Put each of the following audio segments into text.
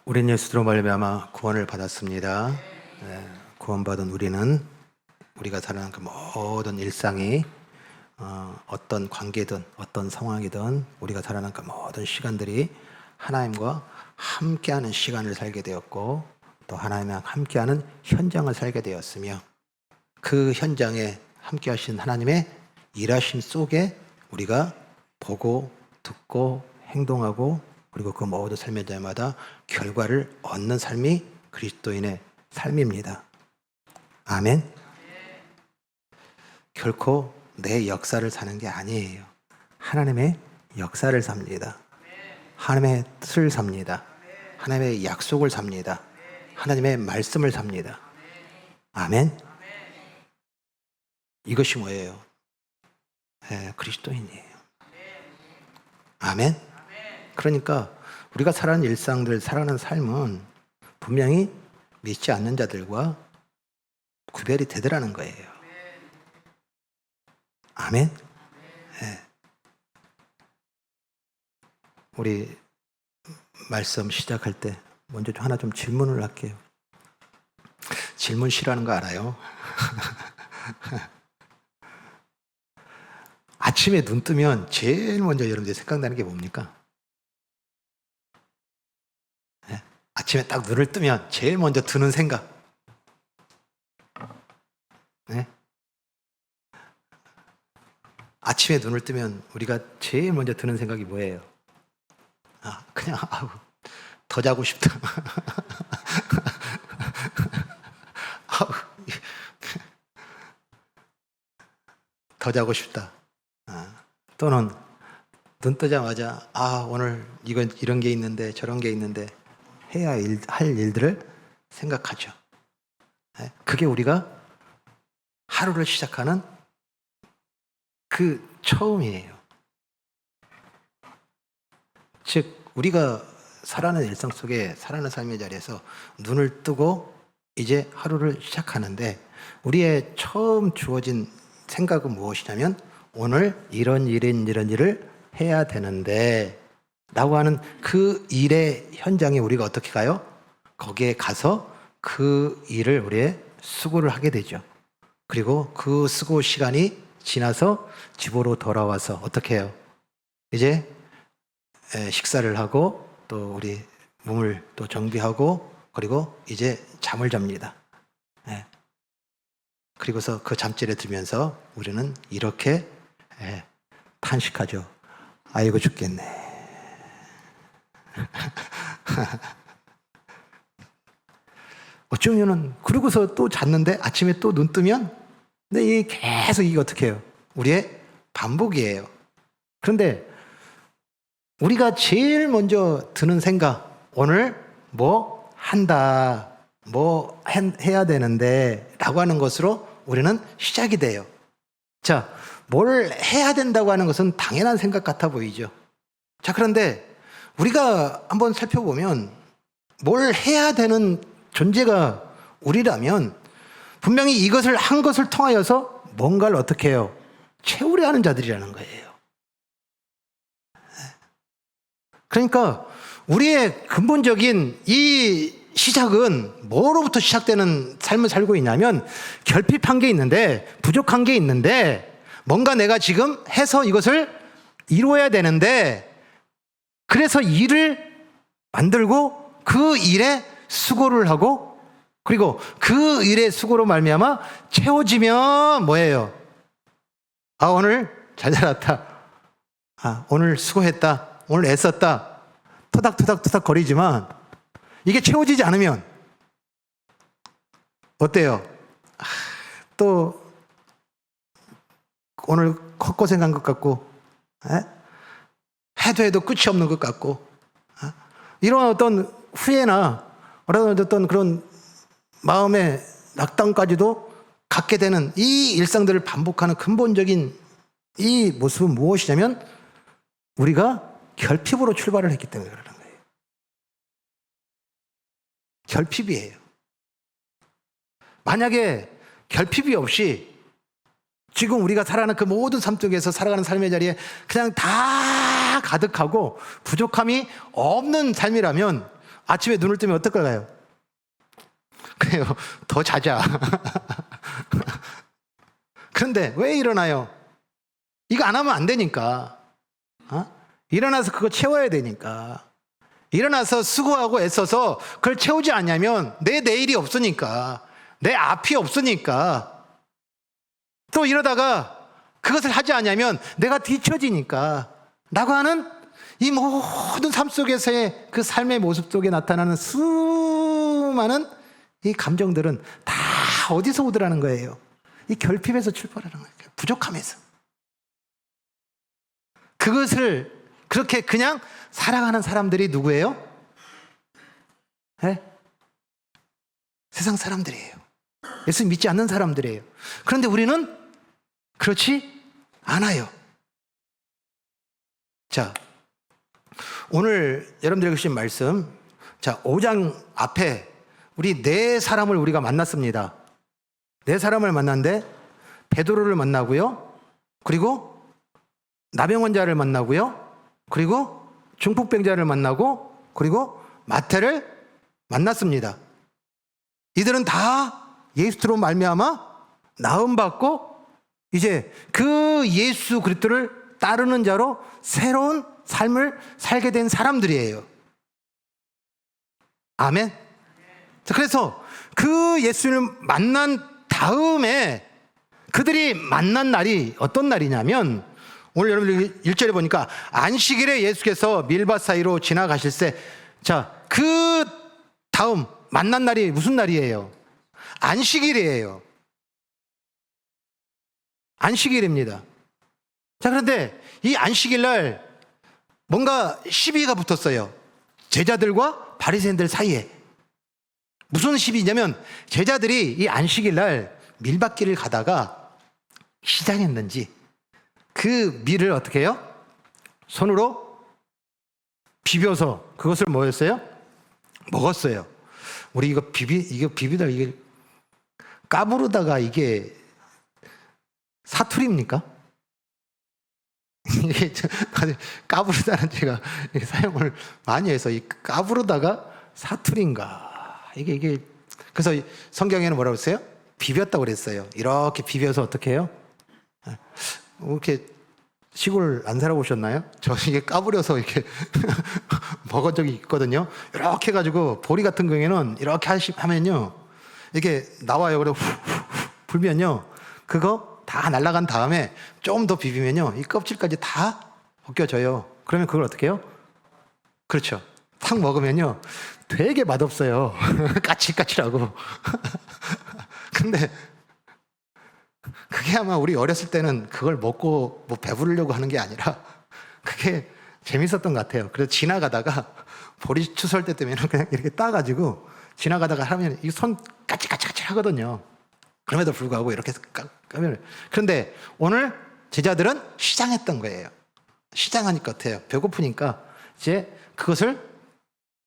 우린 예수로 말미암아 구원을 받았습니다. 구원받은 우리는 우리가 살아가는 그 모든 일상이 어떤 관계든 어떤 상황이든 우리가 살아가는 그 모든 시간들이 하나님과 함께하는 시간을 살게 되었고, 또 하나님과 함께하는 현장을 살게 되었으며, 그 현장에 함께하신 하나님의 일하심 속에 우리가 보고 듣고 행동하고, 그리고 그 모든 삶의 자마다 결과를 얻는 삶이 그리스도인의 삶입니다. 아멘. 결코 내 역사를 사는 게 아니에요. 하나님의 역사를 삽니다. 하나님의 뜻을 삽니다. 하나님의 약속을 삽니다. 하나님의 말씀을 삽니다. 아멘. 이것이 뭐예요? 그리스도인이에요. 아멘. 그러니까 우리가 살아가는 일상들, 살아가는 삶은 분명히 믿지 않는 자들과 구별이 되더라는 거예요. 아멘. 우리 말씀 시작할 때 먼저 하나 좀 질문을 할게요. 질문 싫어하는 거 알아요? 아침에 눈 뜨면 제일 먼저 여러분들이 생각나는 게 뭡니까? 아침에 딱 눈을 뜨면 제일 먼저 드는 생각. 아침에 눈을 뜨면 우리가 제일 먼저 드는 생각이 뭐예요? 그냥 더 자고 싶다. 더 자고 싶다. 또는 눈 뜨자마자 오늘 이런 게 있는데 저런 게 있는데 해야 할 일들을 생각하죠. 그게 우리가 하루를 시작하는 그 처음이에요. 즉 우리가 살아가는 일상 속에, 살아가는 삶의 자리에서 눈을 뜨고 이제 하루를 시작하는데, 우리의 처음 주어진 생각은 무엇이냐면 오늘 이런 일을 해야 되는데 라고 하는 그 일의 현장에 우리가 어떻게 가요? 거기에 가서 그 일을 우리의 수고를 하게 되죠. 그리고 그 수고 시간이 지나서 집으로 돌아와서 어떻게 해요? 이제 식사를 하고 또 우리 몸을 또 정비하고, 그리고 이제 잠을 잡니다. 그리고서 그 잠자리에 들면서 우리는 이렇게 탄식하죠. 아이고 죽겠네. 어쩌면은 그러고서 또 잤는데 아침에 또 눈 뜨면, 근데 이게 계속 이게 어떻게 해요? 우리의 반복이에요. 그런데 우리가 제일 먼저 드는 생각, 오늘 뭐 한다, 뭐 해야 되는데 라고 하는 것으로 우리는 시작이 돼요. 자, 뭘 해야 된다고 하는 것은 당연한 생각 같아 보이죠. 자, 그런데 우리가 한번 살펴보면 뭘 해야 되는 존재가 우리라면 분명히 이것을 한 것을 통하여서 뭔가를 어떻게 해요? 채우려 하는 자들이라는 거예요. 그러니까 우리의 근본적인 이 시작은 뭐로부터 시작되는 삶을 살고 있냐면, 결핍한 게 있는데, 부족한 게 있는데, 뭔가 내가 지금 해서 이것을 이루어야 되는데, 그래서 일을 만들고 그 일에 수고를 하고, 그리고 그 일의 수고로 말미암아 채워지면 뭐예요? 오늘 잘 자랐다. 오늘 수고했다. 오늘 애썼다. 토닥토닥 거리지만 이게 채워지지 않으면 어때요? 또 오늘 헛고생한 것 같고, 해도 끝이 없는 것 같고, 이런 어떤 후회나 어떤 그런 마음의 낙담까지도 갖게 되는 이 일상들을 반복하는 근본적인 이 모습은 무엇이냐면 우리가 결핍으로 출발을 했기 때문에 그러는 거예요. 결핍이에요. 만약에 결핍이 없이 지금 우리가 살아가는 그 모든 삶 속에서 살아가는 삶의 자리에 그냥 다 가득하고 부족함이 없는 삶이라면 아침에 눈을 뜨면 어떨까요? 그래요. 더 자자. 그런데 왜 일어나요? 이거 안 하면 안 되니까. 일어나서 그거 채워야 되니까. 일어나서 수고하고 애써서 그걸 채우지 않냐면 내 내일이 없으니까, 내 앞이 없으니까, 또 이러다가 그것을 하지 않냐면 내가 뒤처지니까 라고 하는 이 모든 삶 속에서의 그 삶의 모습 속에 나타나는 수많은 이 감정들은 다 어디서 오더라는 거예요? 이 결핍에서 출발하는 거예요. 부족함에서. 그것을 그렇게 그냥 살아가는 사람들이 누구예요? 네? 세상 사람들이에요. 예수 믿지 않는 사람들이에요. 그런데 우리는 그렇지 않아요. 자, 오늘 여러분들에게 주신 말씀, 자, 5장 앞에 우리 네 사람을 우리가 만났습니다. 네 사람을 만났는데 베드로를 만나고요, 그리고 나병원자를 만나고요, 그리고 중풍병자를 만나고, 그리고 마태를 만났습니다. 이들은 다 예수로 말미암아 나음 받고 이제 그 예수 그리스도를 따르는 자로 새로운 삶을 살게 된 사람들이에요. 아멘. 그래서 그 예수를 만난 다음에 그들이 만난 날이 어떤 날이냐면, 오늘 여러분들 1절에 보니까 안식일에 예수께서 밀밭 사이로 지나가실새, 자, 그 다음 만난 날이 무슨 날이에요? 안식일이에요. 안식일입니다. 자, 그런데 이 안식일 날 뭔가 시비가 붙었어요. 제자들과 바리새인들 사이에. 무슨 시비냐면, 제자들이 이 안식일 날 밀밭길을 가다가 시장했는지 그 밀을 어떻게 해요? 손으로 비벼서 그것을 뭐였어요? 먹었어요. 우리 이거 비비다 이게 까부르다가 이게 사투리입니까? 이게 까부르다는 제가 사용을 많이 해서 이 까부르다가 사투리인가? 이게 그래서 성경에는 뭐라고 했어요? 비볐다고 그랬어요. 이렇게 비벼서 어떻게 해요? 이렇게 시골 안 살아보셨나요? 저 이게 까부려서 이렇게 먹은 적이 있거든요. 이렇게 해가지고 보리 같은 경우에는 이렇게 하면요, 이게 나와요. 그리고 불면요, 그거 다 날아간 다음에 좀 더 비비면요, 이 껍질까지 다 벗겨져요. 그러면 그걸 어떻게 해요? 그렇죠. 탁 먹으면요, 되게 맛없어요. 까칠까칠하고. 근데 그게 아마 우리 어렸을 때는 그걸 먹고 뭐 배부르려고 하는 게 아니라 그게 재밌었던 것 같아요. 그래서 지나가다가 보리 추수할 때 되면 그냥 이렇게 따가지고 지나가다가 하면 이 손 까칠까칠 하거든요. 그럼에도 불구하고 이렇게 까면. 그런데 오늘 제자들은 시장했던 거예요. 시장하니까 어때요? 배고프니까 이제 그것을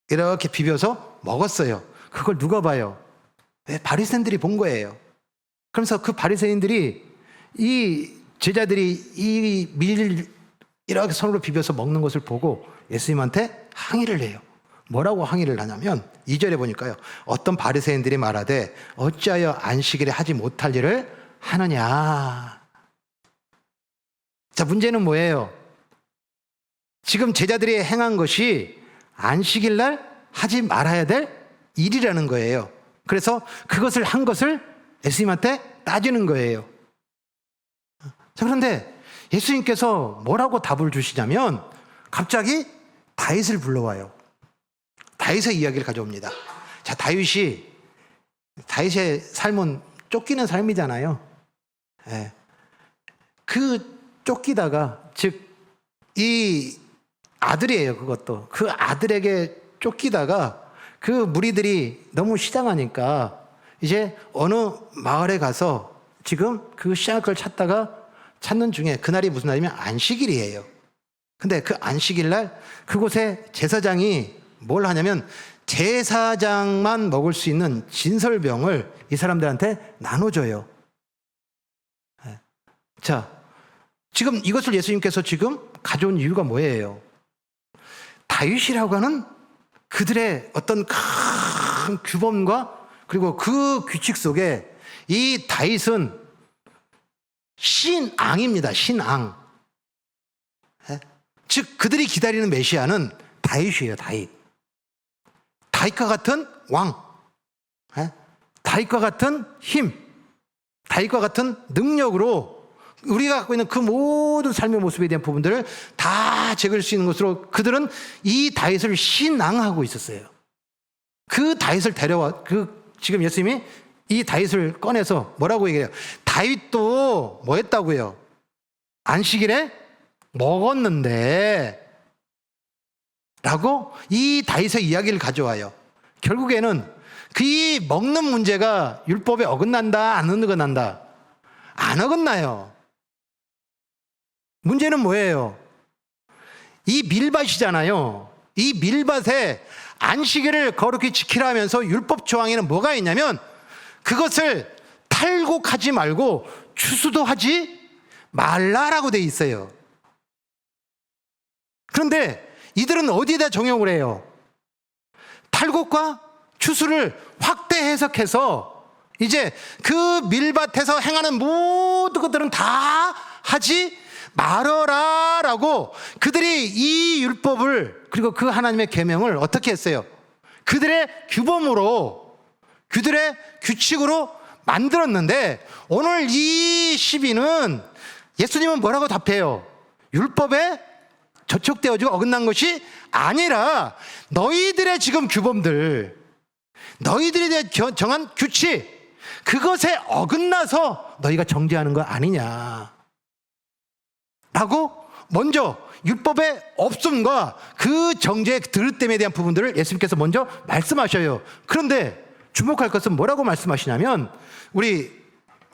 이렇게 비벼서 먹었어요. 그걸 누가 봐요? 바리새인들이 본 거예요. 그러면서 그 바리새인들이 이 제자들이 이 밀 이렇게 손으로 비벼서 먹는 것을 보고 예수님한테 항의를 해요. 뭐라고 항의를 하냐면 2절에 보니까요, 어떤 바리새인들이 말하되 어찌하여 안식일에 하지 못할 일을 하느냐. 자, 문제는 뭐예요? 지금 제자들이 행한 것이 안식일 날 하지 말아야 될 일이라는 거예요. 그래서 그것을 한 것을 예수님한테 따지는 거예요. 자, 그런데 예수님께서 뭐라고 답을 주시냐면 갑자기 다윗을 불러와요. 다윗의 이야기를 가져옵니다. 자, 다윗의 삶은 쫓기는 삶이잖아요. 예. 그 쫓기다가, 즉 이 아들이에요. 그것도 그 아들에게 쫓기다가 그 무리들이 너무 시장하니까 이제 어느 마을에 가서 지금 그 시장을 찾는 중에, 그날이 무슨 날이면 안식일이에요. 근데 그 안식일 날 그곳에 제사장이 뭘 하냐면 제사장만 먹을 수 있는 진설병을 이 사람들한테 나눠줘요. 자, 지금 이것을 예수님께서 지금 가져온 이유가 뭐예요? 다윗이라고 하는 그들의 어떤 큰 규범과 그리고 그 규칙 속에 이 다윗은 신앙입니다. 신앙. 즉 그들이 기다리는 메시아는 다윗이에요. 다윗과 같은 왕, 다윗과 같은 힘, 다윗과 같은 능력으로 우리가 갖고 있는 그 모든 삶의 모습에 대한 부분들을 다 제거할 수 있는 것으로 그들은 이 다윗을 신앙하고 있었어요. 그 다윗을 데려와, 지금 예수님이 이 다윗을 꺼내서 뭐라고 얘기해요? 다윗도 뭐 했다고요? 안식일에 먹었는데 라고 이 다윗의 이야기를 가져와요. 결국에는 그 먹는 문제가 율법에 어긋난다, 안 어긋난다? 안 어긋나요. 문제는 뭐예요? 이 밀밭이잖아요. 이 밀밭에 안식일을 거룩히 지키라면서 율법 조항에는 뭐가 있냐면 그것을 탈곡하지 말고 추수도 하지 말라라고 돼 있어요. 그런데 이들은 어디에다 적용을 해요? 탈곡과 추수를 확대 해석해서 이제 그 밀밭에서 행하는 모든 것들은 다 하지 말어라 라고 그들이 이 율법을 그리고 그 하나님의 계명을 어떻게 했어요? 그들의 규범으로, 그들의 규칙으로 만들었는데 오늘 이 시비는 예수님은 뭐라고 답해요? 율법에 저촉되어지고 어긋난 것이 아니라 너희들의 지금 규범들, 너희들이 정한 규칙, 그것에 어긋나서 너희가 정죄하는 거 아니냐 라고 먼저 율법의 없음과 그 정죄의 들릇됨에 대한 부분들을 예수님께서 먼저 말씀하셔요. 그런데 주목할 것은 뭐라고 말씀하시냐면 우리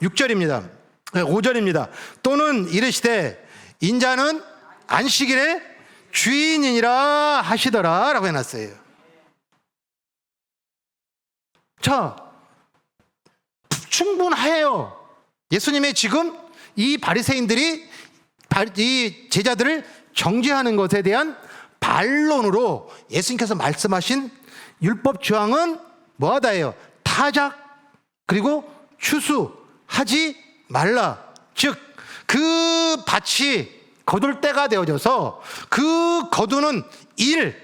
6절입니다. 5절입니다. 또는 이르시되 인자는 안식일의 주인이니라 하시더라 라고 해놨어요. 자, 충분해요. 예수님의 지금 이 바리새인들이 이 제자들을 정죄하는 것에 대한 반론으로 예수님께서 말씀하신 율법 조항은 뭐하다예요? 타작 그리고 추수하지 말라. 즉 그 밭이 거둘 때가 되어져서 그 거두는 일,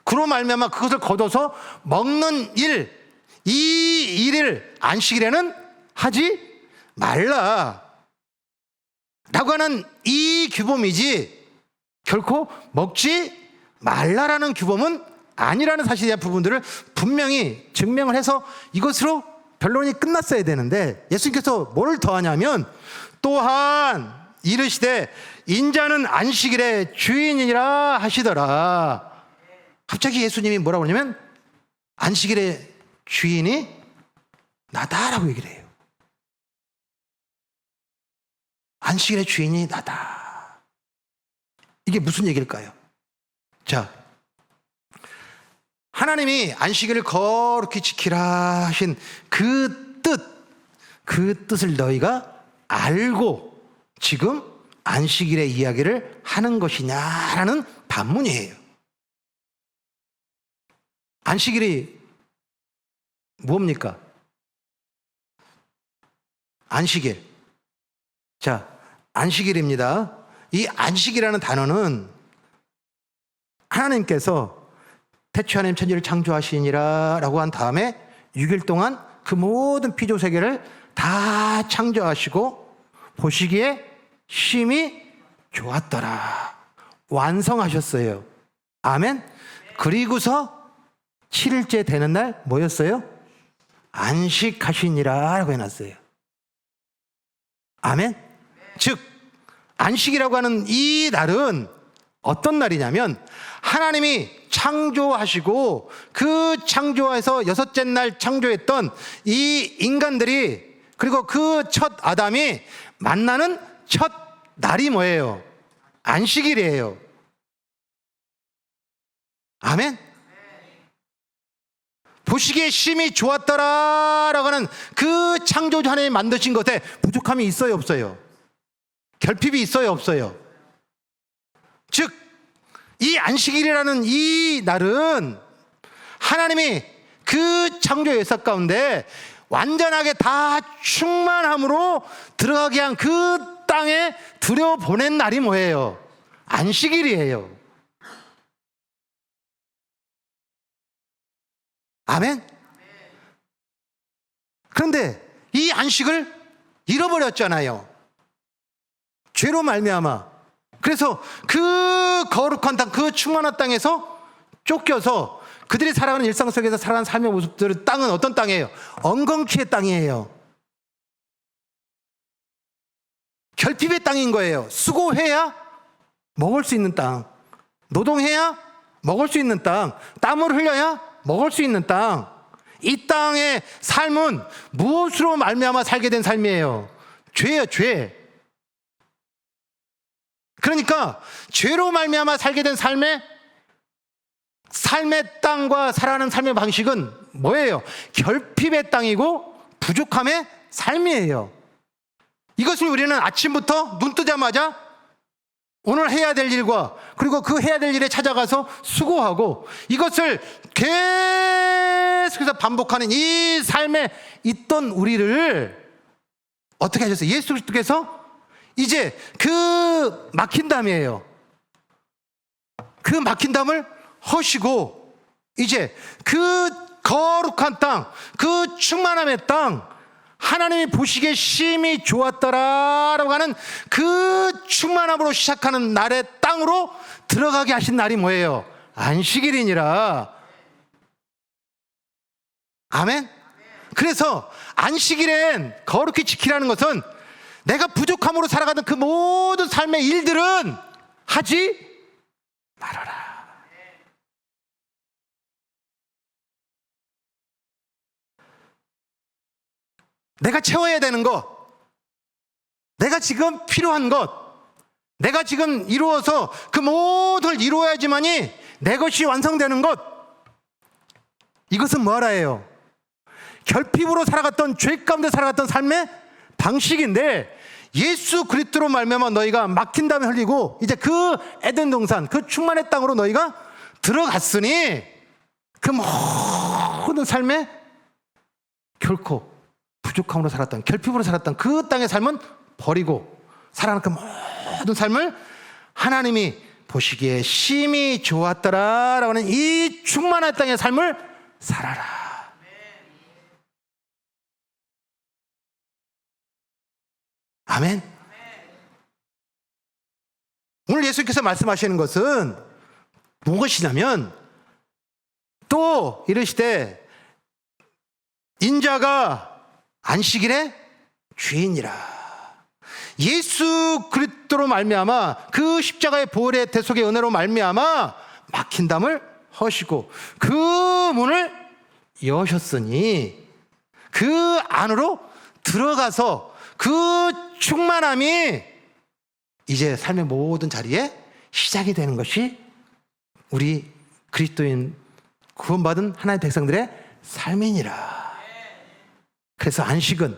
그로 말미암아 그것을 거둬서 먹는 일, 이 일을 안식일에는 하지 말라 라고 하는 이 규범이지 결코 먹지 말라라는 규범은 아니라는 사실에 대한 부분들을 분명히 증명을 해서 이것으로 변론이 끝났어야 되는데 예수님께서 뭘 더하냐면 또한 이르시되 인자는 안식일의 주인이라 하시더라. 갑자기 예수님이 뭐라고 하냐면 안식일의 주인이 나다라고 얘기를 해요. 안식일의 주인이 나다. 이게 무슨 얘기일까요? 자, 하나님이 안식일을 거룩히 지키라 하신 그 뜻을 너희가 알고 지금 안식일의 이야기를 하는 것이냐라는 반문이에요. 안식일이 뭡니까? 안식일. 자, 안식일입니다. 이 안식이라는 단어는 하나님께서 태초에 하나님 천지를 창조하시니라 라고 한 다음에 6일 동안 그 모든 피조 세계를 다 창조하시고 보시기에 심히 좋았더라. 완성하셨어요. 아멘. 그리고서 7일째 되는 날 뭐였어요? 안식하시니라 라고 해놨어요. 아멘. 즉 안식이라고 하는 이 날은 어떤 날이냐면 하나님이 창조하시고 그 창조에서 여섯째 날 창조했던 이 인간들이 그리고 그 첫 아담이 만나는 첫 날이 뭐예요? 안식일이에요. 아멘. 보시기에 심히 좋았더라라고 하는 그 창조주 하나님이 만드신 것에 부족함이 있어요, 없어요? 결핍이 있어요, 없어요? 즉 이 안식일이라는 이 날은 하나님이 그 창조 역사 가운데 완전하게 다 충만함으로 들어가게 한 그 땅에 들여보낸 날이 뭐예요? 안식일이에요. 아멘? 그런데 이 안식을 잃어버렸잖아요. 죄로 말미암아. 그래서 그 거룩한 땅, 그 충만한 땅에서 쫓겨서 그들이 살아가는 일상 속에서 살아가는 삶의 모습들은 땅은 어떤 땅이에요? 엉겅퀴의 땅이에요. 결핍의 땅인 거예요. 수고해야 먹을 수 있는 땅, 노동해야 먹을 수 있는 땅, 땀을 흘려야 먹을 수 있는 땅. 이 땅의 삶은 무엇으로 말미암아 살게 된 삶이에요? 죄예요, 죄. 그러니까 죄로 말미암아 살게 된 삶의 땅과 살아가는 삶의 방식은 뭐예요? 결핍의 땅이고 부족함의 삶이에요. 이것을 우리는 아침부터 눈 뜨자마자 오늘 해야 될 일과 그리고 그 해야 될 일에 찾아가서 수고하고 이것을 계속해서 반복하는 이 삶에 있던 우리를 어떻게 하셨어요? 예수 그리스도께서 이제 그 막힌 담이에요. 그 막힌 담을 허시고 이제 그 거룩한 땅, 그 충만함의 땅, 하나님이 보시기에 심히 좋았더라라고 하는 그 충만함으로 시작하는 날의 땅으로 들어가게 하신 날이 뭐예요? 안식일이니라. 아멘? 그래서 안식일엔 거룩히 지키라는 것은 내가 부족함으로 살아가던 그 모든 삶의 일들은 하지 말아라. 내가 채워야 되는 것, 내가 지금 필요한 것, 내가 지금 이루어서 그 모든 걸 이루어야지만이 내 것이 완성되는 것, 이것은 뭐하라예요? 결핍으로 살아갔던, 죄 가운데 살아갔던 삶의 방식인데 예수 그리스도로 말미암아 너희가 막힌 담에 흘리고 이제 그 에덴 동산, 그 충만의 땅으로 너희가 들어갔으니 그 모든 삶에 결코 부족함으로 살았던, 결핍으로 살았던 그 땅의 삶은 버리고 살아가는 그 모든 삶을 하나님이 보시기에 심히 좋았더라라고 하는 이 충만한 땅의 삶을 살아라. 아멘. 오늘 예수께서 말씀하시는 것은 무엇이냐면 또 이르시되 인자가 안식일의 주인이라. 예수 그리스도로 말미암아 그 십자가의 보혈의 대속의 은혜로 말미암아 막힌 담을 허시고 그 문을 여셨으니 그 안으로 들어가서 그 충만함이 이제 삶의 모든 자리에 시작이 되는 것이 우리 그리스도인 구원받은 하나님의 백성들의 삶이니라. 그래서 안식은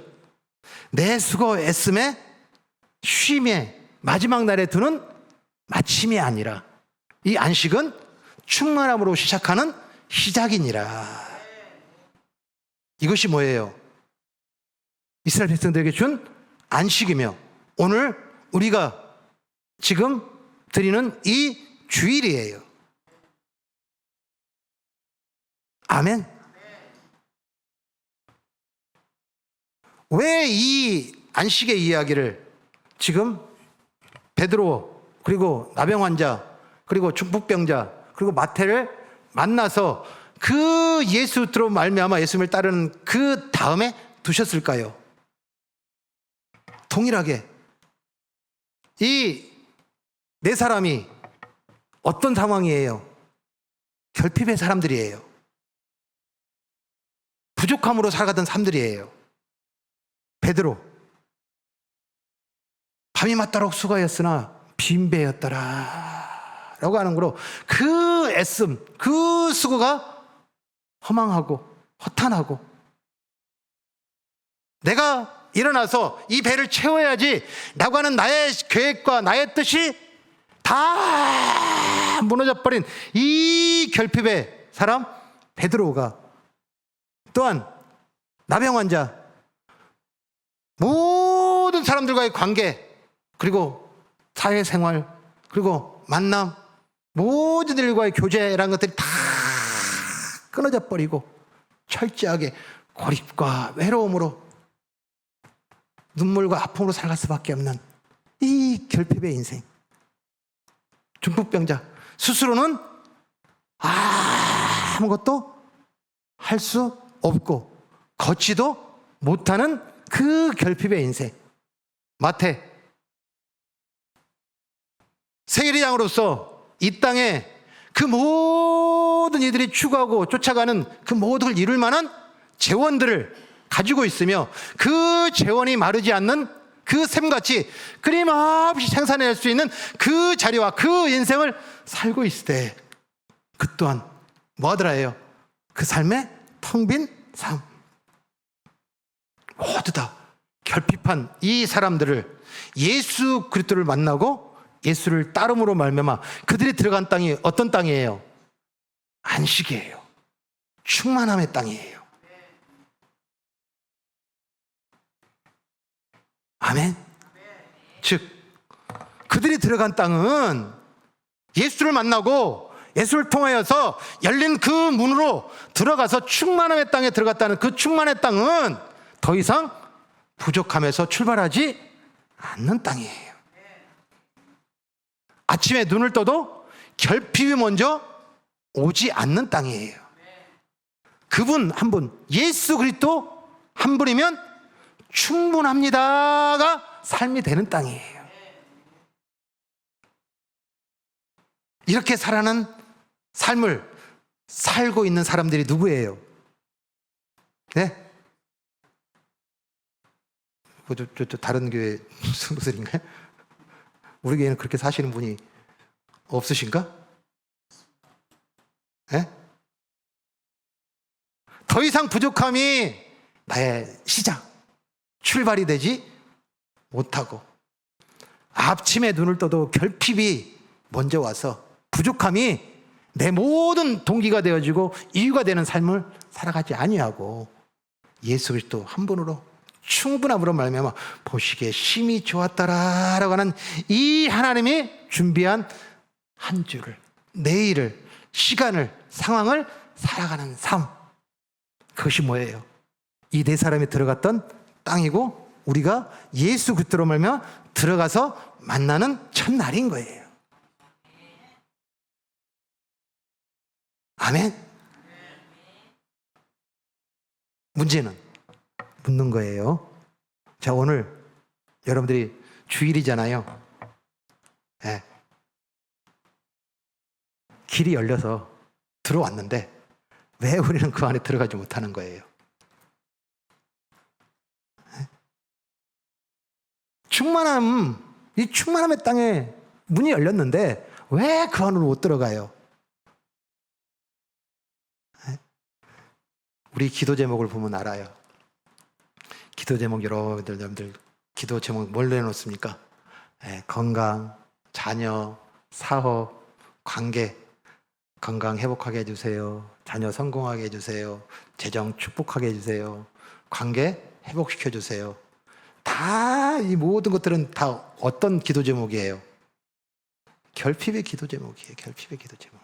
내 수고 애씀의 쉼의 마지막 날에 두는 마침이 아니라 이 안식은 충만함으로 시작하는 시작이니라. 이것이 뭐예요? 이스라엘 백성들에게 준 안식이며 오늘 우리가 지금 드리는 이 주일이에요. 아멘. 왜 이 안식의 이야기를 지금 베드로 그리고 나병 환자 그리고 중풍병자 그리고 마태를 만나서 그 예수로 말미암아 예수님을 따르는 그 다음에 두셨을까요? 동일하게 이 네 사람이 어떤 상황이에요? 결핍의 사람들이에요. 부족함으로 살아가던 사람들이에요. 베드로 밤이 맞도록 수고하였으나 빈배였더라 라고 하는 거로 그 애씀, 그 수고가 허망하고 허탄하고 내가 일어나서 이 배를 채워야지 라고 하는 나의 계획과 나의 뜻이 다 무너져 버린 이 결핍의 사람, 베드로가 또한 나병 환자, 모든 사람들과의 관계, 그리고 사회생활, 그리고 만남, 모든 일과의 교제라는 것들이 다 끊어져 버리고 철저하게 고립과 외로움으로 눈물과 아픔으로 살아갈 수밖에 없는 이 결핍의 인생. 중풍병자, 스스로는 아무것도 할 수 없고 걷지도 못하는 그 결핍의 인생. 마태, 세계리장으로서 이 땅에 그 모든 이들이 추구하고 쫓아가는 그 모든 걸 이룰 만한 재원들을 가지고 있으며 그 재원이 마르지 않는 그 샘같이 끊임없이 생산해낼 수 있는 그 자리와 그 인생을 살고 있을 때 그 또한 뭐 하더라예요? 그 삶의 텅 빈 삶. 모두 다 결핍한 이 사람들을 예수 그리스도를 만나고 예수를 따름으로 말미암아 그들이 들어간 땅이 어떤 땅이에요? 안식이에요. 충만함의 땅이에요. 아멘. 즉 그들이 들어간 땅은 예수를 만나고 예수를 통하여서 열린 그 문으로 들어가서 충만함의 땅에 들어갔다는 그 충만의 땅은 더 이상 부족함에서 출발하지 않는 땅이에요. 아침에 눈을 떠도 결핍이 먼저 오지 않는 땅이에요. 그분 한 분, 예수 그리스도 한 분이면 충분합니다가 삶이 되는 땅이에요. 이렇게 살아가는 삶을 살고 있는 사람들이 누구예요? 네? 다른 교회 성도들인가요? 우리 교회는 그렇게 사시는 분이 없으신가? 네? 더 이상 부족함이 나의 시작, 출발이 되지 못하고 아침에 눈을 떠도 결핍이 먼저 와서 부족함이 내 모든 동기가 되어지고 이유가 되는 삶을 살아가지 아니하고 예수 그리스도 한 분으로 충분함으로 말미암아 보시기에 심히 좋았더라라고 하는 이 하나님이 준비한 한 주를, 내일을, 시간을, 상황을 살아가는 삶. 그것이 뭐예요? 이 네 사람이 들어갔던 땅이고 우리가 예수 그리스도로 말미암아 들어가서 만나는 첫날인 거예요. 아멘. 문제는 묻는 거예요. 자, 오늘 여러분들이 주일이잖아요. 네. 길이 열려서 들어왔는데 왜 우리는 그 안에 들어가지 못하는 거예요? 네? 이 충만함의 땅에 문이 열렸는데 왜 그 안으로 못 들어가요? 네? 우리 기도 제목을 보면 알아요. 기도 제목 여러분들 기도 제목 뭘 내놓습니까? 네, 건강, 자녀, 사업, 관계. 건강 회복하게 해주세요. 자녀 성공하게 해주세요. 재정 축복하게 해주세요. 관계 회복시켜 주세요. 다 이 모든 것들은 다 어떤 기도 제목이에요? 결핍의 기도 제목이에요. 결핍의 기도 제목.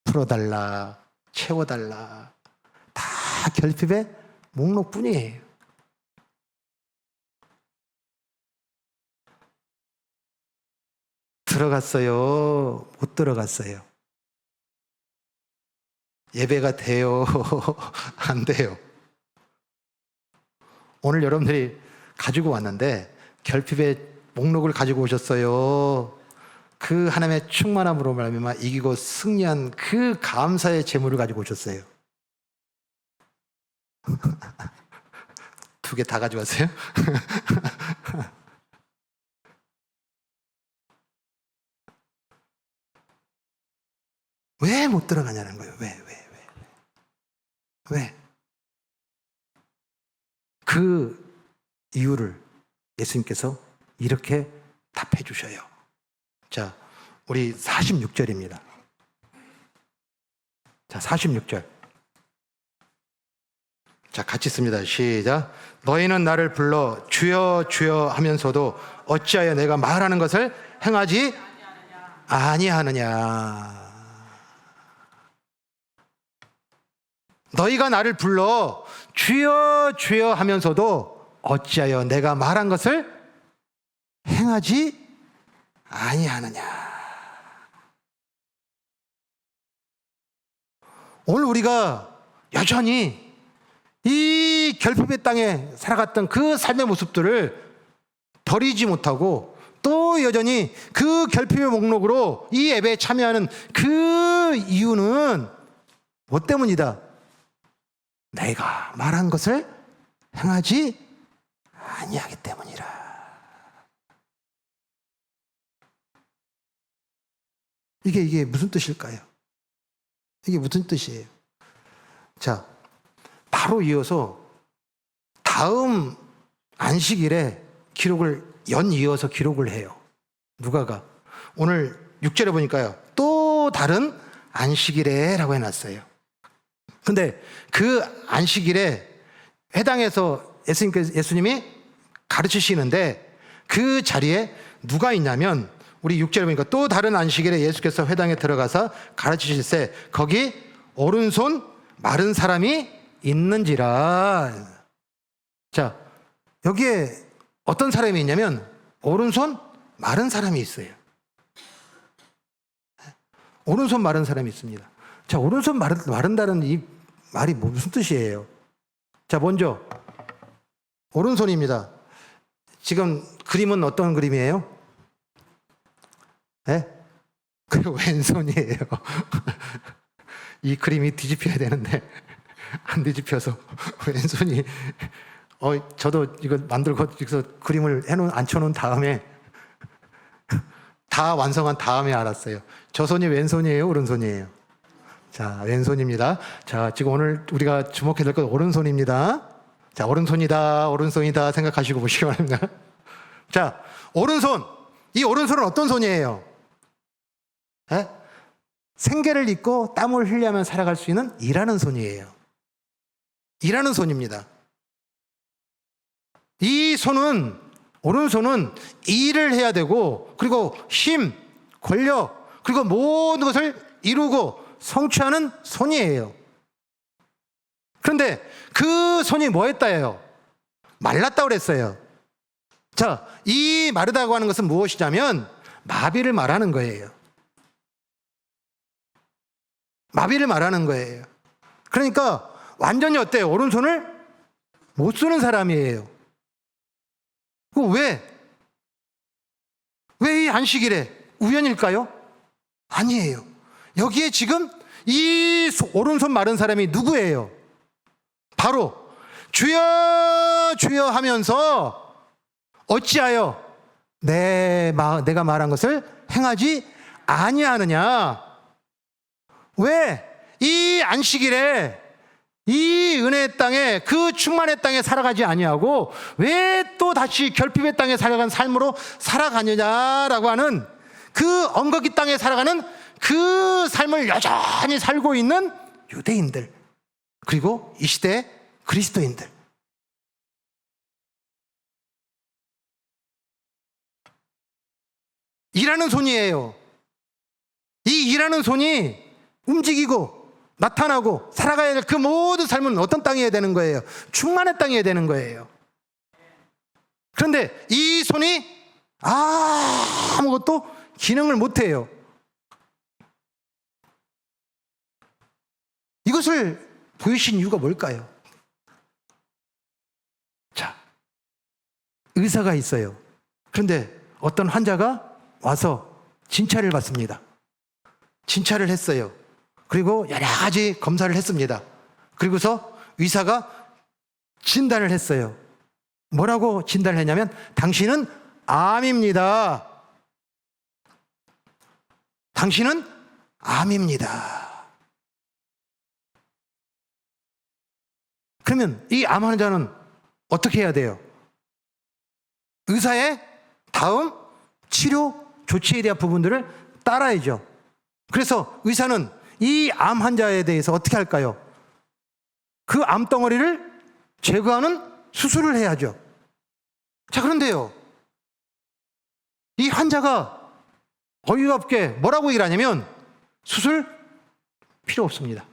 풀어달라, 채워달라. 다 결핍의 목록뿐이에요. 들어갔어요? 못 들어갔어요? 예배가 돼요? 안 돼요? 오늘 여러분들이 가지고 왔는데 결핍의 목록을 가지고 오셨어요. 그 하나님의 충만함으로 말미암아 이기고 승리한 그 감사의 제물을 가지고 오셨어요. 두 개 다 가져왔어요? 왜 못 들어가냐는 거예요. 왜? 그 이유를 예수님께서 이렇게 답해 주셔요. 자, 우리 46절입니다. 자, 46절. 자, 같이 씁니다. 시작. 너희는 나를 불러 주여 주여 하면서도 어찌하여 내가 말하는 것을 행하지 아니하느냐. 너희가 나를 불러 주여 주여 하면서도 어찌하여 내가 말한 것을 행하지 아니하느냐. 오늘 우리가 여전히 이 결핍의 땅에 살아갔던 그 삶의 모습들을 버리지 못하고 또 여전히 그 결핍의 목록으로 이 예배에 참여하는 그 이유는 뭐 때문이다? 내가 말한 것을 행하지 아니하기 때문이라. 이게 무슨 뜻일까요? 이게 무슨 뜻이에요? 자, 바로 이어서 다음 안식일에 기록을 연이어서 기록을 해요. 누가가 오늘 6절에 보니까요, 또 다른 안식일에 라고 해놨어요. 근데 그 안식일에 해당해서 예수님이 가르치시는데 그 자리에 누가 있냐면, 우리 6절에 보니까 또 다른 안식일에 예수께서 회당에 들어가서 가르치실세 거기 오른손 마른 사람이 있는지라. 자, 여기에 어떤 사람이 있냐면 오른손 마른 사람이 있어요. 오른손 마른 사람이 있습니다. 자, 오른손 마른다는 이 말이 무슨 뜻이에요? 자, 먼저 오른손입니다. 지금 그림은 어떤 그림이에요? 네? 그 왼손이에요. 이 그림이 뒤집혀야 되는데 안 뒤집혀서 왼손이. 저도 이거 만들고 여기서 그림을 앉혀놓은 다음에 다 완성한 다음에 알았어요. 저 손이 왼손이에요, 오른손이에요? 자, 왼손입니다. 자, 지금 오늘 우리가 주목해야 될 건 오른손입니다. 자, 오른손이다 생각하시고 보시기 바랍니다. 자, 오른손. 이 오른손은 어떤 손이에요? 에? 생계를 잇고 땀을 흘리며 살아갈 수 있는 일하는 손이에요. 일하는 손입니다. 이 손은, 오른손은 일을 해야 되고, 그리고 힘, 권력, 그리고 모든 것을 이루고 성취하는 손이에요. 그런데 그 손이 뭐 했다예요? 말랐다고 그랬어요. 자, 이 마르다고 하는 것은 무엇이냐면 마비를 말하는 거예요. 마비를 말하는 거예요. 그러니까 완전히 어때요? 오른손을 못 쓰는 사람이에요. 왜 이 안식일에 우연일까요? 아니에요. 여기에 지금 이 오른손 마른 사람이 누구예요? 바로 주여 주여 하면서 어찌하여 내가 말한 것을 행하지 아니하느냐. 왜 이 안식일에 이 은혜의 땅에, 그 충만의 땅에 살아가지 아니하고 왜 또 다시 결핍의 땅에 살아간 삶으로 살아가느냐라고 하는, 그 언거기 땅에 살아가는 그 삶을 여전히 살고 있는 유대인들, 그리고 이 시대의 그리스도인들. 일하는 손이에요. 이 일하는 손이 움직이고 나타나고 살아가야 될 그 모든 삶은 어떤 땅이어야 되는 거예요? 충만의 땅이어야 되는 거예요. 그런데 이 손이 아무것도 기능을 못해요. 이것을 보이신 이유가 뭘까요? 자, 의사가 있어요. 그런데 어떤 환자가 와서 진찰을 받습니다. 진찰을 했어요. 그리고 여러 가지 검사를 했습니다. 그리고서 의사가 진단을 했어요. 뭐라고 진단을 했냐면 당신은 암입니다. 당신은 암입니다. 그러면 이 암 환자는 어떻게 해야 돼요? 의사의 다음 치료 조치에 대한 부분들을 따라야죠. 그래서 의사는 이 암 환자에 대해서 어떻게 할까요? 그 암덩어리를 제거하는 수술을 해야죠. 자, 그런데요, 이 환자가 어이가 없게 뭐라고 얘기를 하냐면 수술 필요 없습니다.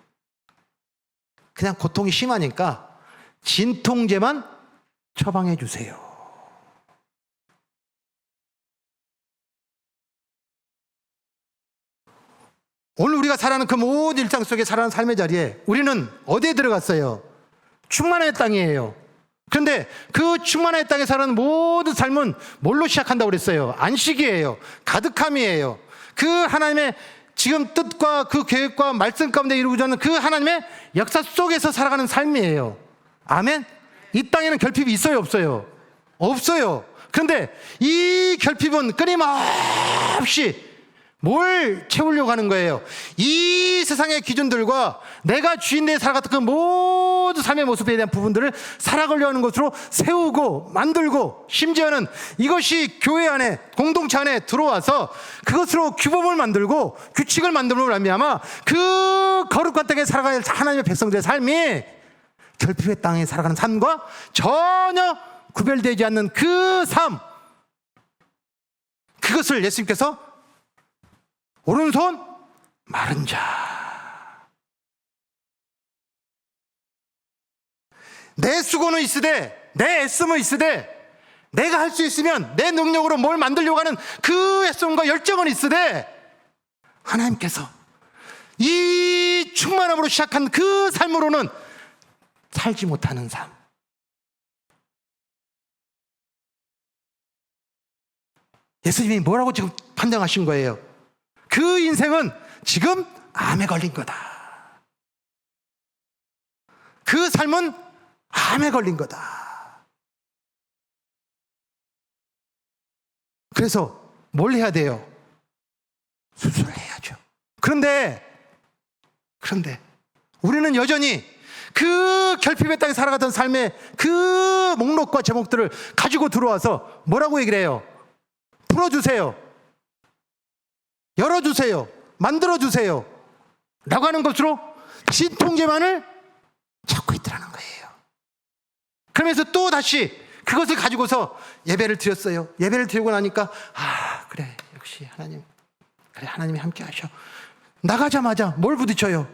그냥 고통이 심하니까 진통제만 처방해 주세요. 오늘 우리가 살아가는 그 모든 일상 속에 살아가는 삶의 자리에 우리는 어디에 들어갔어요? 충만의 땅이에요. 그런데 그 충만의 땅에 살아가는 모든 삶은 뭘로 시작한다고 그랬어요? 안식이에요. 가득함이에요. 그 하나님의 지금 뜻과 그 계획과 말씀 가운데 이루고자 하는 그 하나님의 역사 속에서 살아가는 삶이에요. 아멘? 이 땅에는 결핍이 있어요, 없어요? 없어요. 그런데 이 결핍은 끊임없이 뭘 채우려고 하는 거예요? 이 세상의 기준들과 내가 주인되어 살아갔던 그 모든 삶의 모습에 대한 부분들을 살아가려고 하는 것으로 세우고 만들고, 심지어는 이것이 교회 안에, 공동체 안에 들어와서 그것으로 규범을 만들고 규칙을 만들므로 말미암아 그 거룩한 땅에 살아갈 하나님의 백성들의 삶이 결핍의 땅에 살아가는 삶과 전혀 구별되지 않는 그 삶, 그것을 예수님께서 오른손 마른 자, 내 수고는 있으되 내 애씀은 있으되 내가 할 수 있으면 내 능력으로 뭘 만들려고 하는 그 애씀과 열정은 있으되 하나님께서 이 충만함으로 시작한 그 삶으로는 살지 못하는 삶, 예수님이 뭐라고 지금 판정하신 거예요? 그 인생은 지금 암에 걸린 거다. 그 삶은 암에 걸린 거다. 그래서 뭘 해야 돼요? 수술을 해야죠. 그런데 우리는 여전히 그 결핍의 땅에 살아가던 삶의 그 목록과 제목들을 가지고 들어와서 뭐라고 얘기를 해요? 풀어주세요, 열어주세요, 만들어주세요 라고 하는 것으로 진통제만을 찾고 있더라는 거예요. 그러면서 또 다시 그것을 가지고서 예배를 드렸어요. 예배를 드리고 나니까 그래, 역시 하나님, 그래, 하나님이 함께 하셔. 나가자마자 뭘 부딪혀요?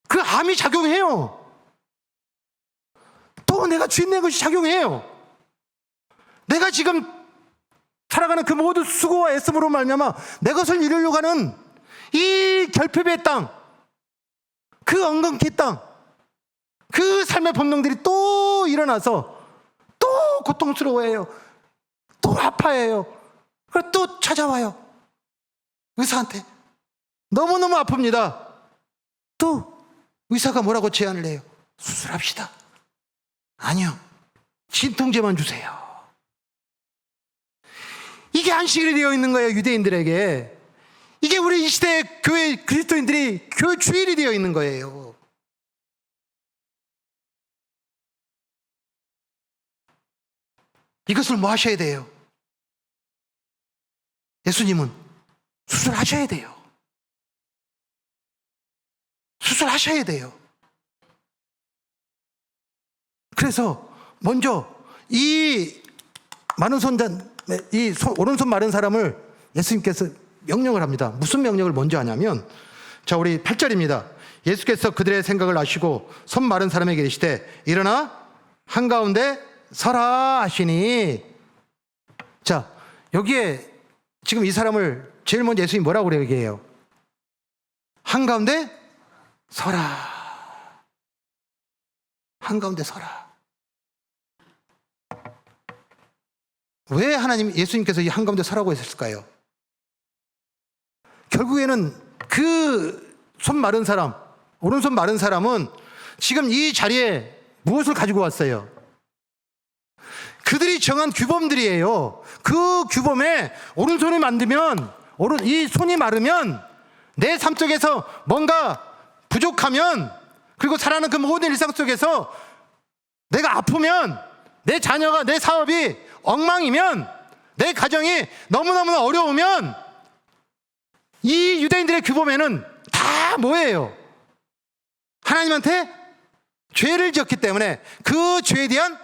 그 암이 작용해요. 또 내가 주인 된 것이 작용해요. 내가 지금 살아가는 그 모든 수고와 애씀으로 말미암아 내 것을 이루려고 하는 이 결핍의 땅, 그 엉겅퀴 땅, 그 삶의 본능들이 또 일어나서 또 고통스러워해요. 또 아파해요. 그리고 또 찾아와요. 의사한테 너무너무 아픕니다. 또 의사가 뭐라고 제안을 해요? 수술합시다. 아니요, 진통제만 주세요. 이게 안식일이 되어 있는 거예요, 유대인들에게. 이게 우리 이 시대의 교회 그리스도인들이 교회 주일이 되어 있는 거예요. 이것을 뭐 하셔야 돼요? 예수님은 수술하셔야 돼요. 수술하셔야 돼요. 그래서 먼저 이 마른 손자, 이 오른손 마른 사람을 예수님께서 명령을 합니다. 무슨 명령을 먼저 하냐면, 자, 우리 8절입니다. 예수께서 그들의 생각을 아시고 손 마른 사람에게 이르시되 일어나 한가운데 서라 하시니. 자, 여기에 지금 이 사람을 제일 먼저 예수님이 뭐라고 얘기해요? 한가운데 서라. 한가운데 서라. 왜 예수님께서 이 한가운데 서라고 했을까요? 결국에는 그 손 마른 사람, 오른손 마른 사람은 지금 이 자리에 무엇을 가지고 왔어요? 그들이 정한 규범들이에요. 그 규범에 오른손이 만들면, 이 손이 마르면, 내 삶 속에서 뭔가 부족하면, 그리고 살아가는 그 모든 일상 속에서 내가 아프면, 내 자녀가, 내 사업이 엉망이면, 내 가정이 너무너무 어려우면, 이 유대인들의 규범에는 다 뭐예요? 하나님한테 죄를 지었기 때문에 그 죄에 대한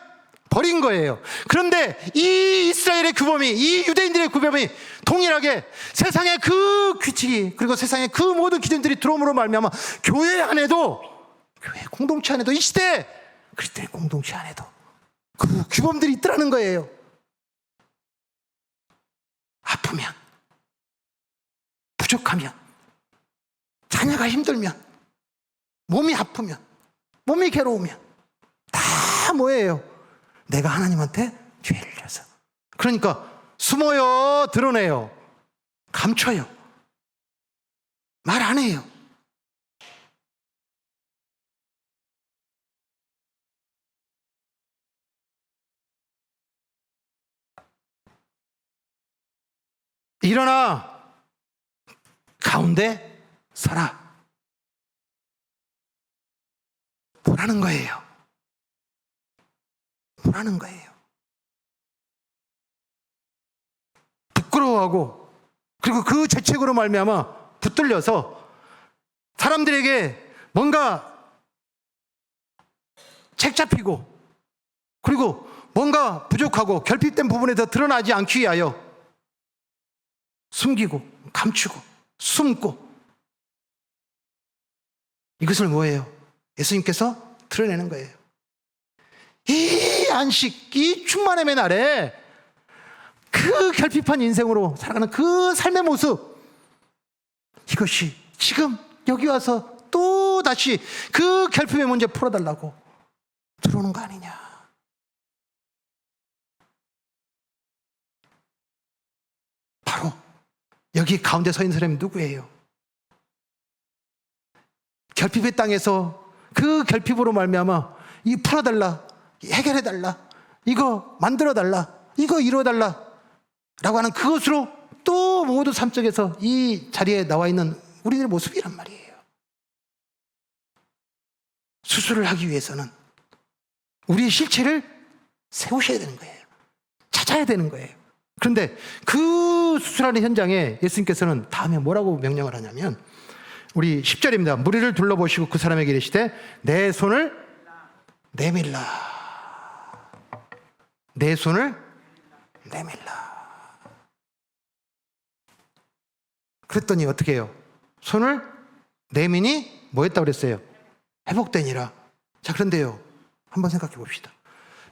버린 거예요. 그런데 이 이스라엘의 규범이, 이 유대인들의 규범이 동일하게 세상의 그 규칙이, 그리고 세상의 그 모든 기준들이 들어옴으로 말미암아 교회 안에도, 교회 공동체 안에도, 이 시대 그리스도의 공동체 안에도 그 규범들이 있더라는 거예요. 아프면, 부족하면, 자녀가 힘들면, 몸이 아프면, 몸이 괴로우면 다 뭐예요? 내가 하나님한테 죄를 져서. 그러니까 숨어요, 드러내요, 감춰요, 말 안 해요. 일어나 가운데 서라, 보라는 거예요. 보라는 거예요. 부끄러워하고, 그리고 그 죄책으로 말미암아 붙들려서 사람들에게 뭔가 책 잡히고, 그리고 뭔가 부족하고 결핍된 부분에서 드러나지 않기 위하여 숨기고 감추고 숨고, 이것을 뭐예요? 예수님께서 드러내는 거예요. 이 안식, 이 충만함의 날에 그 결핍한 인생으로 살아가는 그 삶의 모습, 이것이 지금 여기 와서 또 다시 그 결핍의 문제 풀어달라고 들어오는 거 아니냐. 바로 여기 가운데 서 있는 사람이 누구예요? 결핍의 땅에서 그 결핍으로 말미암아 이 풀어달라, 해결해달라, 이거 만들어달라, 이거 이루어달라 라고 하는 그것으로 또 모두 삶 속에서 이 자리에 나와 있는 우리들의 모습이란 말이에요. 수술을 하기 위해서는 우리의 실체를 세우셔야 되는 거예요. 찾아야 되는 거예요. 그런데 그 수술하는 현장에 예수님께서는 다음에 뭐라고 명령을 하냐면, 우리 10절입니다. 무리를 둘러보시고 그 사람에게 이르시되 내 손을 내밀라. 내 손을 내밀라. 그랬더니 어떻게 해요? 손을 내미니 뭐 했다고 그랬어요? 회복되니라. 자, 그런데요, 한번 생각해 봅시다.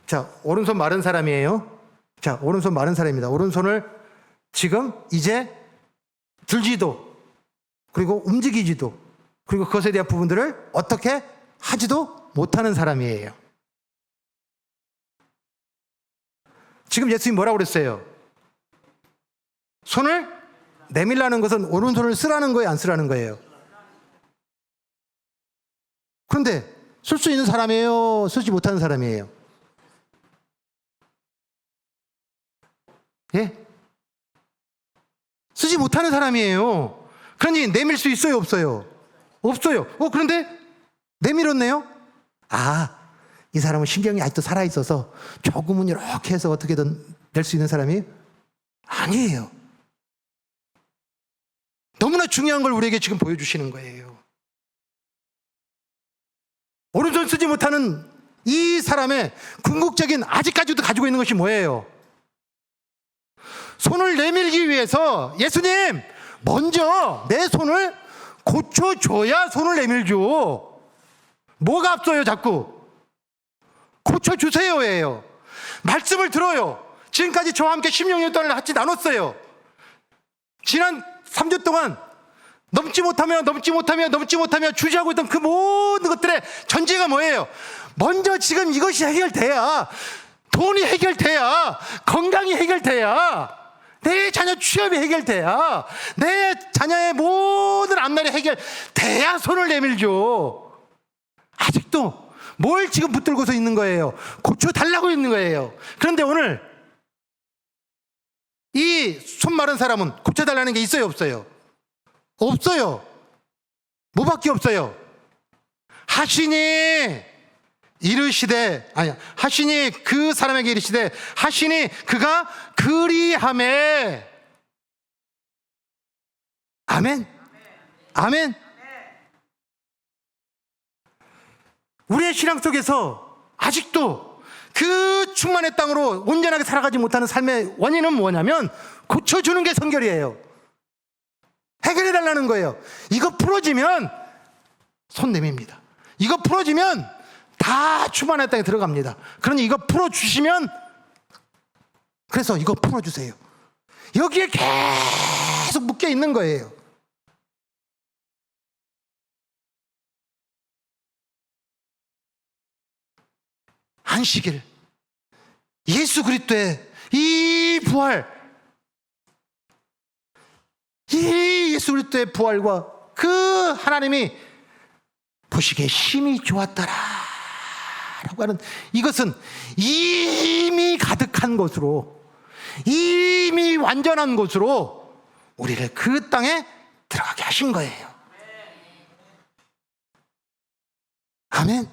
자, 오른손 마른 사람이에요. 자, 오른손 마른 사람입니다. 오른손을 지금 이제 들지도, 그리고 움직이지도, 그리고 그것에 대한 부분들을 어떻게 하지도 못하는 사람이에요. 지금 예수님이 뭐라고 그랬어요? 손을 내밀라는 것은 오른손을 쓰라는 거예요, 안 쓰라는 거예요? 그런데 쓸 수 있는 사람이에요, 쓰지 못하는 사람이에요? 예? 쓰지 못하는 사람이에요. 그러니 내밀 수 있어요, 없어요? 없어요. 그런데 내밀었네요? 아, 이 사람은 신경이 아직도 살아있어서 조금은 이렇게 해서 어떻게든 낼 수 있는 사람이 아니에요. 너무나 중요한 걸 우리에게 지금 보여주시는 거예요. 오른손 쓰지 못하는 이 사람의 궁극적인, 아직까지도 가지고 있는 것이 뭐예요? 손을 내밀기 위해서 예수님, 먼저 내 손을 고쳐줘야 손을 내밀죠. 뭐가 앞서요, 자꾸? 고쳐주세요예요. 말씀을 들어요. 지금까지 저와 함께 16년 동안 같이 나눴어요. 지난 3주 동안 넘지 못하며 주시하고 있던 그 모든 것들의 전제가 뭐예요? 먼저 지금 이것이 해결돼야, 돈이 해결돼야, 건강이 해결돼야, 내 자녀 취업이 해결돼야, 내 자녀의 모든 앞날이 해결돼야 손을 내밀죠. 아직도 뭘 지금 붙들고서 있는 거예요? 고쳐달라고 있는 거예요. 그런데 오늘 이 손 마른 사람은 고쳐달라는 게 있어요, 없어요? 없어요. 뭐밖에 없어요? 하시니 그 사람에게 이르시되 하시니 그가 그리하매. 아멘. 아멘. 우리의 신앙 속에서 아직도 그 충만의 땅으로 온전하게 살아가지 못하는 삶의 원인은 뭐냐면 고쳐주는 게 성결이에요. 해결해달라는 거예요. 이거 풀어지면 손 내밉니다. 이거 풀어지면 다 충만의 땅에 들어갑니다. 그러니 이거 풀어주시면, 그래서 이거 풀어주세요. 여기에 계속 묶여 있는 거예요. 안식일, 예수 그리스도의 이 부활, 이 예수 그리스도의 부활과 그 하나님이 보시기에 심히 좋았더라 라고 하는, 이것은 이미 가득한 것으로, 이미 완전한 것으로 우리를 그 땅에 들어가게 하신 거예요. 아멘.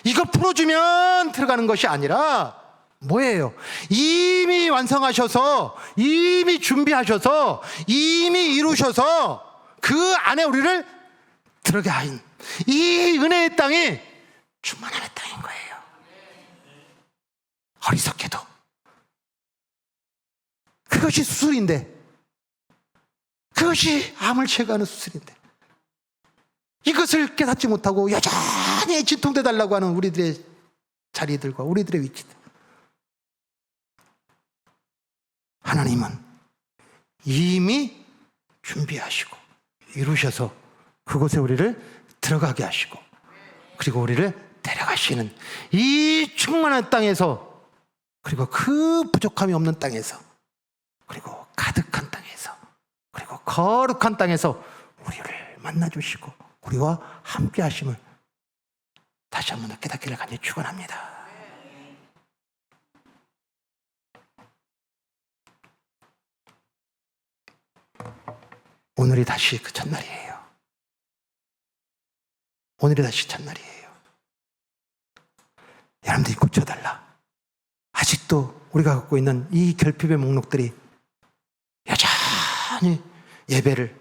이거 풀어주면 들어가는 것이 아니라 뭐예요? 이미 완성하셔서, 이미 준비하셔서, 이미 이루셔서 그 안에 우리를 들어가게 하신 이 은혜의 땅이 충만함의 땅인 거예요. 어리석게도 그것이 수술인데, 그것이 암을 제거하는 수술인데, 이것을 깨닫지 못하고 여전히 진통돼 달라고 하는 우리들의 자리들과 우리들의 위치들, 하나님은 이미 준비하시고 이루셔서 그곳에 우리를 들어가게 하시고, 그리고 우리를 데려가시는 이 충만한 땅에서, 그리고 그 부족함이 없는 땅에서, 그리고 가득한 땅에서, 그리고 거룩한 땅에서 우리를 만나주시고 우리와 함께 하심을 다시 한번 깨닫기를 간절히 축원합니다. 오늘이 다시 그 첫날이에요. 오늘이 다시 첫날이에요. 여러분들이 고쳐달라. 아직도 우리가 갖고 있는 이 결핍의 목록들이 여전히 예배를,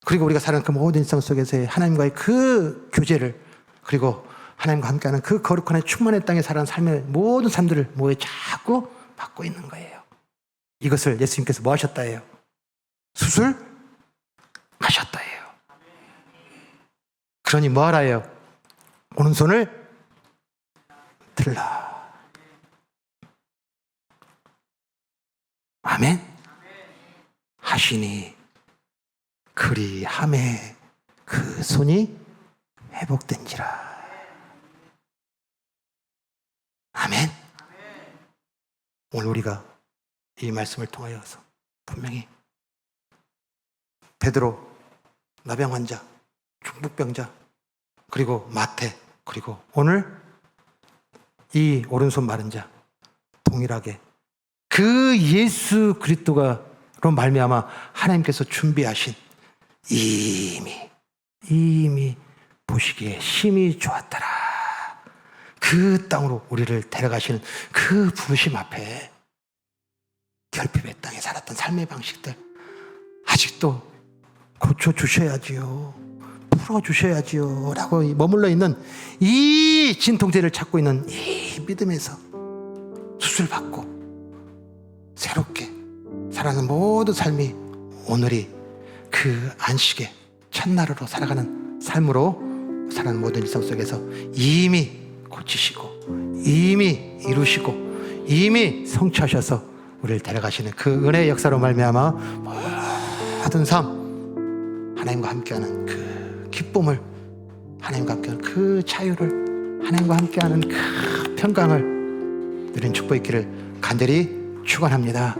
그리고 우리가 사는 그 모든 일상 속에서의 하나님과의 그 교제를, 그리고 하나님과 함께하는 그 거룩한 충만의 땅에 살아가는 삶의 모든 삶들을 뭐에 자꾸 받고 있는 거예요. 이것을 예수님께서 뭐 하셨다 해요? 수술하셨다 해요. 그러니 뭐 하라 해요? 오른손을 들라. 아멘. 하시니 그리함에 그 손이 회복된지라. 아멘. 오늘 우리가 이 말씀을 통하여서 분명히 베드로, 나병 환자, 중풍병자, 그리고 마태, 그리고 오늘 이 오른손 마른 자, 동일하게 그 예수 그리스도로 말미암아 하나님께서 준비하신 이미 보시기에 심히 좋았더라, 그 땅으로 우리를 데려가시는 그 부르심 앞에 결핍의 땅에 살았던 삶의 방식들 아직도 고쳐주셔야지요, 풀어주셔야지요 라고 머물러 있는 이 진통제를 찾고 있는 이 믿음에서 수술받고 새롭게 살아가는 모든 삶이 오늘이 그 안식의 첫날으로 살아가는 삶으로 살아가는 모든 일상 속에서 이미 고치시고 이미 이루시고 이미 성취하셔서 우리를 데려가시는 그 은혜의 역사로 말미암아 모든 삶, 하나님과 함께하는 그 기쁨을, 하나님과 함께하는 그 자유를, 하나님과 함께하는 그 평강을 누린 축복 있기를 간절히 축원합니다.